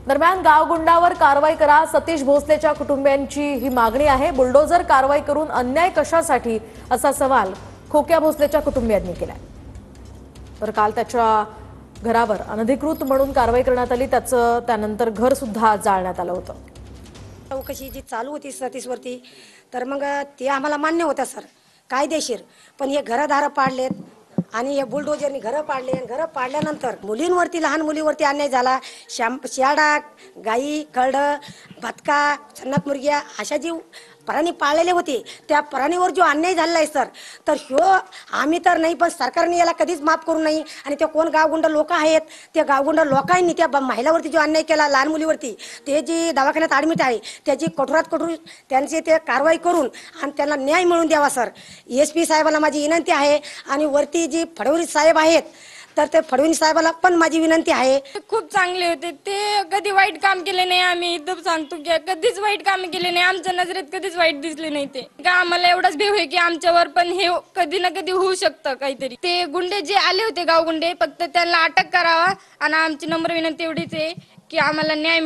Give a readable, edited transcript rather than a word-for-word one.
दरम्यान गावगुंडावर कारवाई करा, सतीश भोसलेच्या कुटुंबियांची ही मागणी आहे। बुलडोझर कारवाई करून अन्याय कशासाठी असा सवाल खोक्या भोसलेच्या कुटुंबियांनी केलाय। तर काल त्याच्या घरावर अनधिकृत म्हणून कारवाई करण्यात आली, त्याचं त्यानंतर घर सुद्धा जाळण्यात आलं होतं। चौकशी जी चालू होती सतीशवरती, तर मग ते आम्हाला मान्य होतं सर कायदेशीर, पण हे घरदार पाडलेत आणि हे बुलडोजरनी घरं पाडले। घरं पाडल्यानंतर मुलींवरती, लहान मुलीवरती अन्याय झाला। शेळा, गाई, कळड, भटका, चन्नक मुर्ग्या अशा जी प्राणी पाळलेले होते त्या प्राणीवर जो अन्याय झालेला आहे सर, तर ह्यो आम्ही तर नाही, पण सरकारने याला कधीच माफ करू नये। आणि ते कोण गावगुंड लोक आहेत, ते गावगुंड लोकांनी त्या महिलावरती जो अन्याय केला, लहान मुलीवरती, ते जी दवाखान्यात ॲडमिट आहे त्याची कठोरात कठोर त्यांची ते कारवाई करून आणि त्यांना न्याय मिळवून द्यावा सर। SP साहेबाला माझी विनंती आहे आणि वरती जी फडणवीस साहेब आहेत, तर ते फडणवीस साहेबाला पण माझी विनंती आहे। खूप चांगले होते ते, कधी वाईट काम केले नाही। आम्ही इथं सांगतो की कधीच वाईट काम केले नाही, आमच्या नजरेत कधीच वाईट दिसले नाही। ते का आम्हाला एवढाच भेव आहे की आमच्यावर पण हे कधी ना कधी होऊ शकतं काहीतरी। ते गुंडे जे आले होते गावगुंडे, फक्त त्यांना अटक करावा आणि आमची नम्र विनंती एवढीच आहे की आम्हाला न्याय